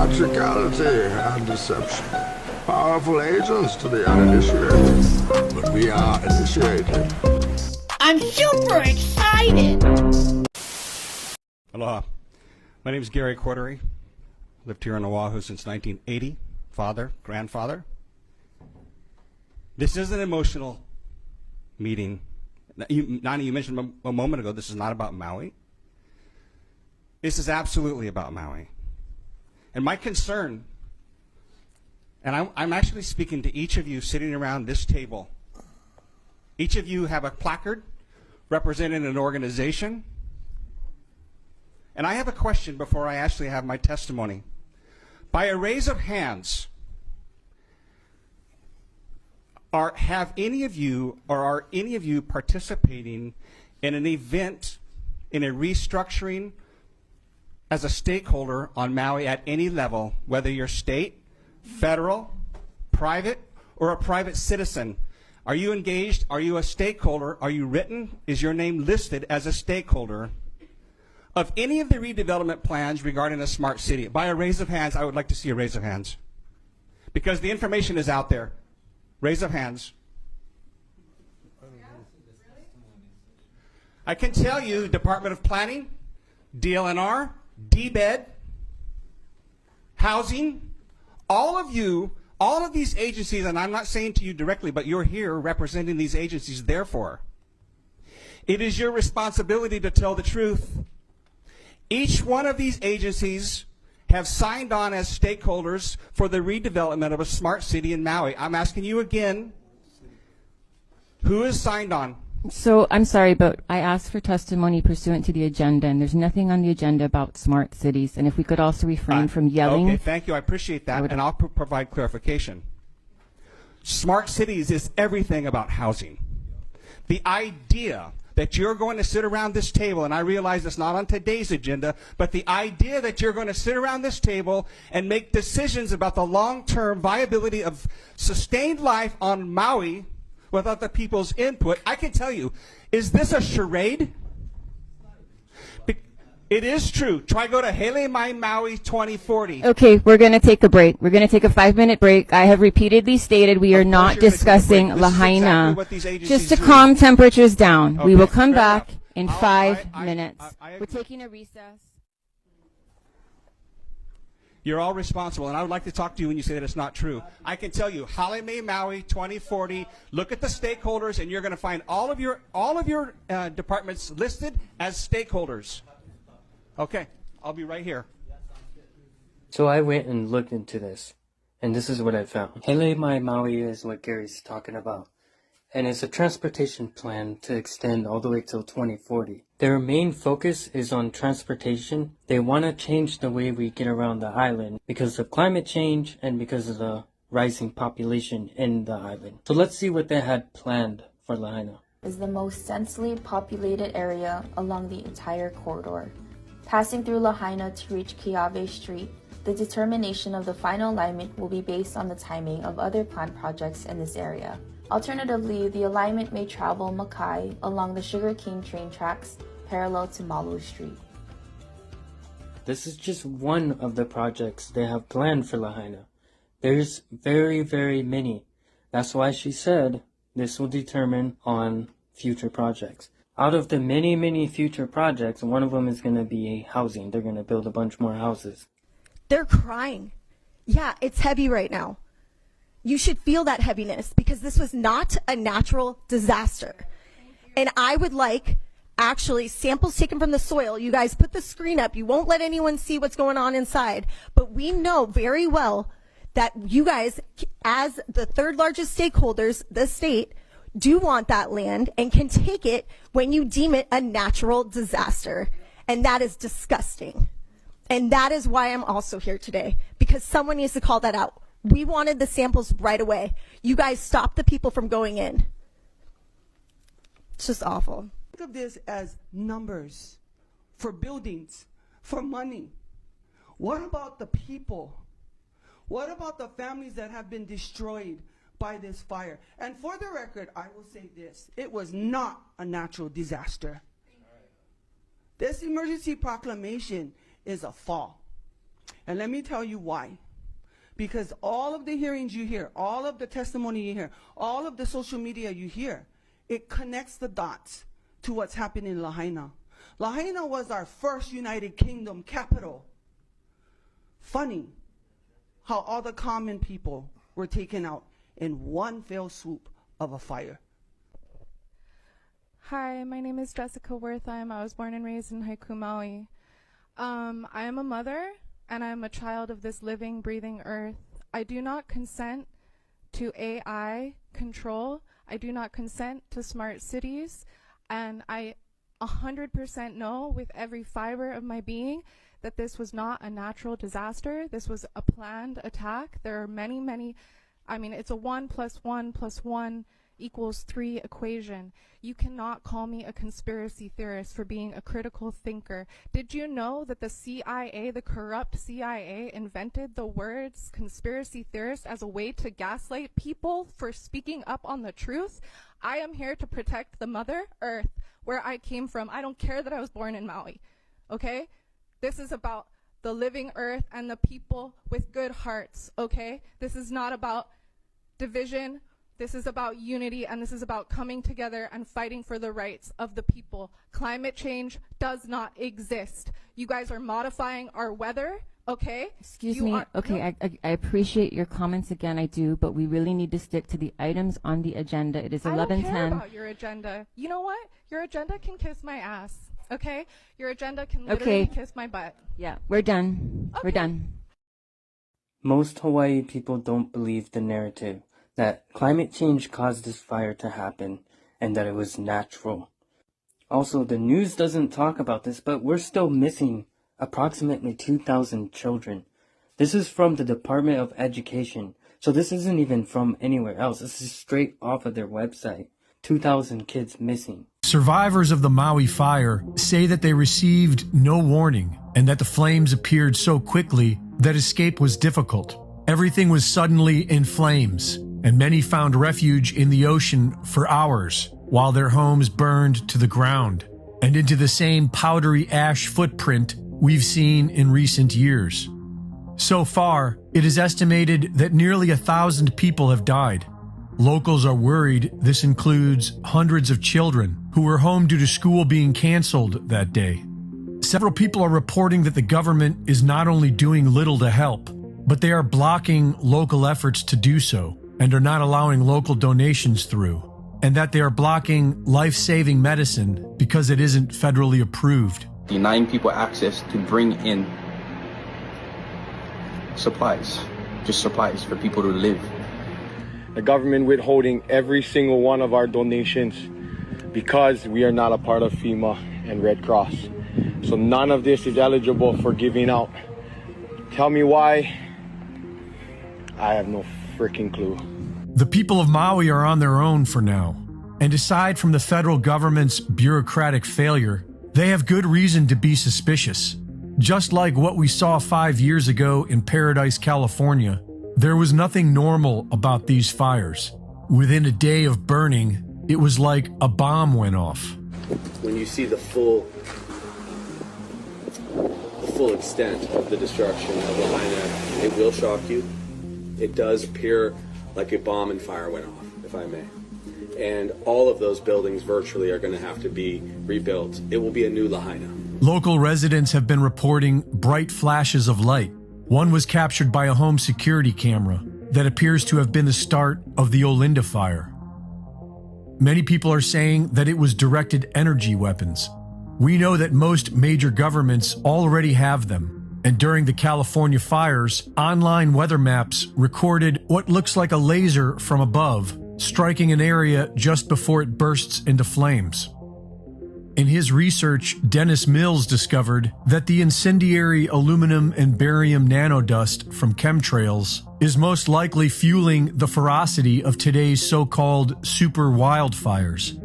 theatricality and deception. Powerful agents to the uninitiated, but we are initiated. I'm super excited! Aloha. My name is Gary Cordery. Lived here in Oahu since 1980. Father, grandfather. This is an emotional meeting. Nani, you mentioned a moment ago, this is not about Maui. This is absolutely about Maui. And my concern, and I'm actually speaking to each of you sitting around this table. Each of you have a placard representing an organization. And I have a question before I actually have my testimony. By a raise of hands, are any of you participating in an event, in a restructuring as a stakeholder on Maui at any level, whether you're state, federal, private, or a private citizen? Are you engaged? Are you a stakeholder? Are you written? Is your name listed as a stakeholder of any of the redevelopment plans regarding a smart city? By a raise of hands, I would like to see a raise of hands. Because the information is out there. Raise of hands. I can tell you, Department of Planning, DLNR, DBED, Housing, all of these agencies, and I'm not saying to you directly, but you're here representing these agencies, therefore, it is your responsibility to tell the truth. Each one of these agencies have signed on as stakeholders for the redevelopment of a smart city in Maui. I'm asking you again, who is signed on? So I'm sorry, but I asked for testimony pursuant to the agenda, and there's nothing on the agenda about smart cities. And if we could also refrain from yelling. Okay, thank you. I appreciate that, and I'll provide clarification. Smart cities is everything about housing. The idea that you're going to sit around this table, and I realize it's not on today's agenda, but the idea that you're going to sit around this table and make decisions about the long-term viability of sustained life on Maui without the people's input, I can tell you, is this a charade? It is true. Try go to Hele Mai Maui 2040. Okay, we're going to take a break. We're going to take a 5-minute break. I have repeatedly stated we are not discussing Lahaina. Exactly just to calm temperatures down. Okay, we will come back in 5 minutes. We're taking a recess. You're all responsible, and I would like to talk to you when you say that it's not true. I can tell you, Hele Mai Maui 2040, look at the stakeholders, and you're going to find all of your departments listed as stakeholders. Okay, I'll be right here. So I went and looked into this, and this is what I found. Hele Mai Maui is what Gary's talking about, and it's a transportation plan to extend all the way till 2040. Their main focus is on transportation. They want to change the way we get around the island because of climate change and because of the rising population in the island. So let's see what they had planned for Lahaina. Is the most densely populated area along the entire corridor. Passing through Lahaina to reach Keawe Street, the determination of the final alignment will be based on the timing of other planned projects in this area. Alternatively, the alignment may travel Makai along the Sugar Cane train tracks parallel to Malu Street. This is just one of the projects they have planned for Lahaina. There's very, very many. That's why she said this will determine on future projects. Out of the many, many future projects, one of them is going to be housing. They're going to build a bunch more houses. They're crying. Yeah, it's heavy right now. You should feel that heaviness because this was not a natural disaster. And I would like actually samples taken from the soil. You guys put the screen up. You won't let anyone see what's going on inside. But we know very well that you guys, as the third largest stakeholders, the state, do want that land and can take it when you deem it a natural disaster. And that is disgusting. And that is why I'm also here today, because someone needs to call that out. We wanted the samples right away. You guys stopped the people from going in. It's just awful. Think of this as numbers for buildings, for money. What about the people? What about the families that have been destroyed by this fire? And for the record, I will say this. It was not a natural disaster. This emergency proclamation is a fall. And let me tell you why. Because all of the hearings you hear, all of the testimony you hear, all of the social media you hear, it connects the dots to what's happening in Lahaina. Lahaina was our first United Kingdom capital. Funny how all the common people were taken out in one fell swoop of a fire. Hi, my name is Jessica Wertheim. I was born and raised in Haiku, Maui. I am a mother, and I am a child of this living, breathing earth. I do not consent to AI control. I do not consent to smart cities. And I 100% know with every fiber of my being that this was not a natural disaster. This was a planned attack. There are many, it's a 1 + 1 + 1 = 3 equation. You cannot call me a conspiracy theorist for being a critical thinker. Did you know that the CIA, the corrupt CIA, invented the words conspiracy theorist as a way to gaslight people for speaking up on the truth? I am here to protect the Mother Earth, where I came from. I don't care that I was born in Maui, okay? This is about the living earth and the people with good hearts, okay? This is not about division. This is about unity, and this is about coming together and fighting for the rights of the people. Climate change does not exist. You guys are modifying our weather, okay? Excuse me. Okay, I appreciate your comments again, I do, but we really need to stick to the items on the agenda. It is 11:10. I don't care about your agenda. You know what? Your agenda can kiss my ass, okay? Your agenda can literally kiss my butt. Yeah, we're done. Okay. We're done. Most Hawaii people don't believe the narrative that climate change caused this fire to happen and that it was natural. Also, the news doesn't talk about this, but we're still missing approximately 2,000 children. This is from the Department of Education, so this isn't even from anywhere else. This is straight off of their website. 2,000 kids missing. Survivors of the Maui Fire say that they received no warning and that the flames appeared so quickly that escape was difficult. Everything was suddenly in flames, and many found refuge in the ocean for hours while their homes burned to the ground and into the same powdery ash footprint we've seen in recent years. So far, it is estimated that nearly 1,000 people have died. Locals are worried this includes hundreds of children who were home due to school being canceled that day. Several people are reporting that the government is not only doing little to help, but they are blocking local efforts to do so and are not allowing local donations through, and that they are blocking life-saving medicine because it isn't federally approved. Denying people access to bring in supplies, just supplies for people to live. The government withholding every single one of our donations because we are not a part of FEMA and Red Cross. So none of this is eligible for giving out. Tell me why? I have no freaking clue. The people of Maui are on their own for now. And aside from the federal government's bureaucratic failure, they have good reason to be suspicious. Just like what we saw 5 years ago in Paradise, California, there was nothing normal about these fires. Within a day of burning, it was like a bomb went off. When you see the full extent of the destruction of Lahaina, it will shock you. It does appear like a bomb and fire went off, if I may. And all of those buildings virtually are going to have to be rebuilt. It will be a new Lahaina. Local residents have been reporting bright flashes of light. One was captured by a home security camera that appears to have been the start of the Olinda fire. Many people are saying that it was directed energy weapons. We know that most major governments already have them, and during the California fires, online weather maps recorded what looks like a laser from above, striking an area just before it bursts into flames. In his research, Dennis Mills discovered that the incendiary aluminum and barium nanodust from chemtrails is most likely fueling the ferocity of today's so-called super wildfires.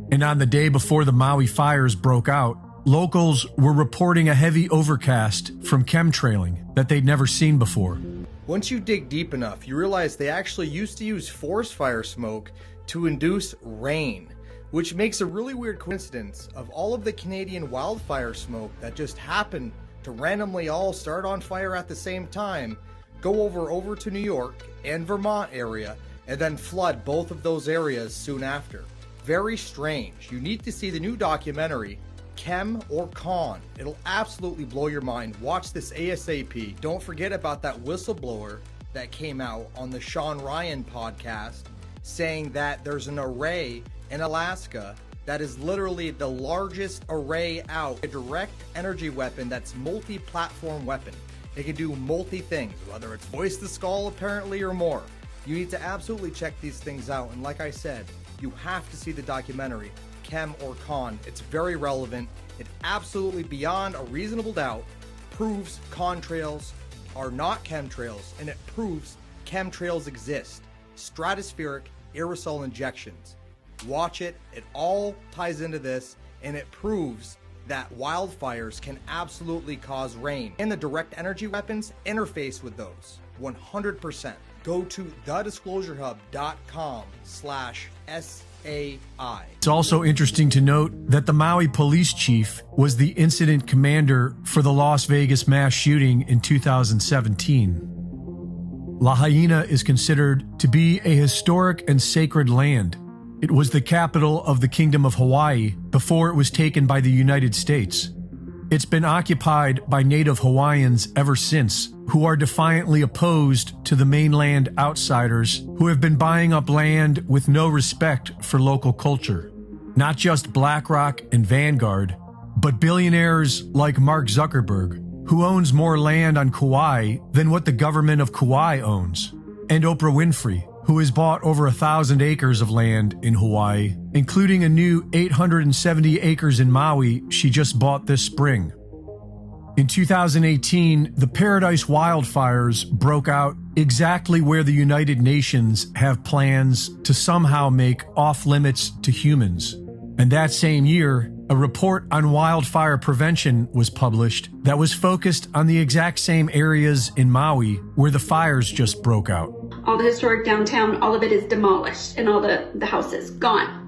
And on the day before the Maui fires broke out, locals were reporting a heavy overcast from chemtrailing that they'd never seen before. Once you dig deep enough, you realize they actually used to use forest fire smoke to induce rain, which makes a really weird coincidence of all of the Canadian wildfire smoke that just happened to randomly all start on fire at the same time, go over to New York and Vermont area, and then flood both of those areas soon after. Very strange. You need to see the new documentary, Chem or Con. It'll absolutely blow your mind. Watch this ASAP. Don't forget about that whistleblower that came out on the Sean Ryan podcast saying that there's an array in Alaska that is literally the largest array out. A direct energy weapon that's multi-platform weapon. It can do multi-things, whether it's voice the skull apparently or more. You need to absolutely check these things out. And like I said, you have to see the documentary, Chem or Con. It's very relevant. It absolutely, beyond a reasonable doubt, proves contrails are not chemtrails, and it proves chemtrails exist. Stratospheric aerosol injections. Watch it. It all ties into this, and it proves that wildfires can absolutely cause rain. And the direct energy weapons interface with those 100%. Go to thedisclosurehub.com/SAI. It's also interesting to note that the Maui police chief was the incident commander for the Las Vegas mass shooting in 2017. Lahaina is considered to be a historic and sacred land. It was the capital of the Kingdom of Hawaii before it was taken by the United States. It's been occupied by Native Hawaiians ever since, who are defiantly opposed to the mainland outsiders who have been buying up land with no respect for local culture. Not just BlackRock and Vanguard, but billionaires like Mark Zuckerberg, who owns more land on Kauai than what the government of Kauai owns, and Oprah Winfrey, who has bought over 1,000 acres of land in Hawaii, including a new 870 acres in Maui she just bought this spring. In 2018, the Paradise wildfires broke out exactly where the United Nations have plans to somehow make off-limits to humans. And that same year, a report on wildfire prevention was published that was focused on the exact same areas in Maui where the fires just broke out. All the historic downtown, all of it is demolished and all the houses gone.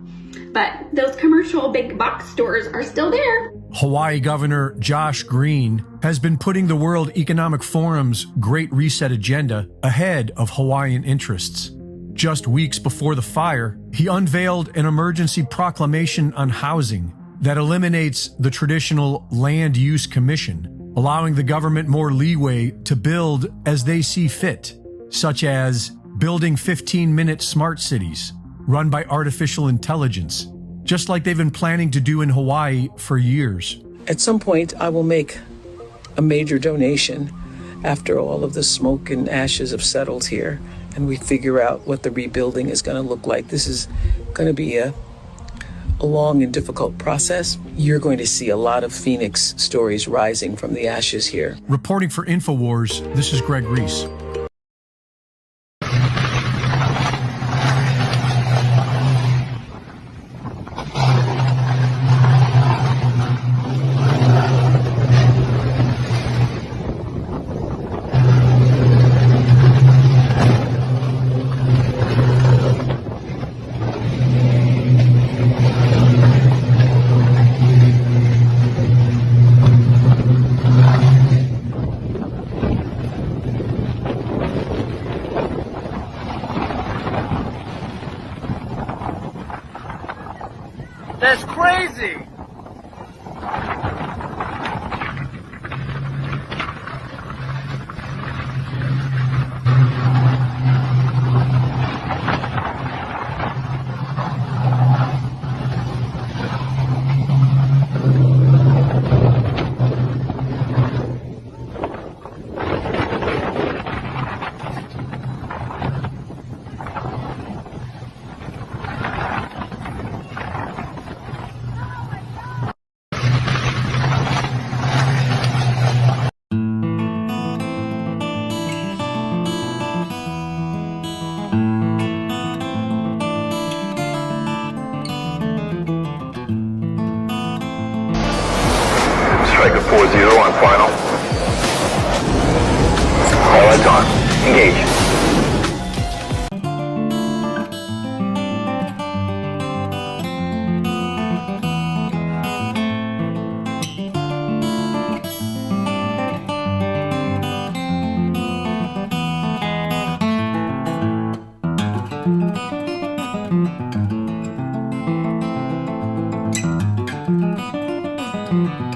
But those commercial big box stores are still there. Hawaii Governor Josh Green has been putting the World Economic Forum's Great Reset agenda ahead of Hawaiian interests. Just weeks before the fire, he unveiled an emergency proclamation on housing that eliminates the traditional Land Use Commission, allowing the government more leeway to build as they see fit, such as building 15-minute smart cities run by artificial intelligence, just like they've been planning to do in Hawaii for years. At some point, I will make a major donation after all of the smoke and ashes have settled here and we figure out what the rebuilding is going to look like. This is going to be a long and difficult process. You're going to see a lot of Phoenix stories rising from the ashes here. Reporting for InfoWars, this is Greg Reese. That's crazy! Striker 4-0 on final. All lights on. Engage. you.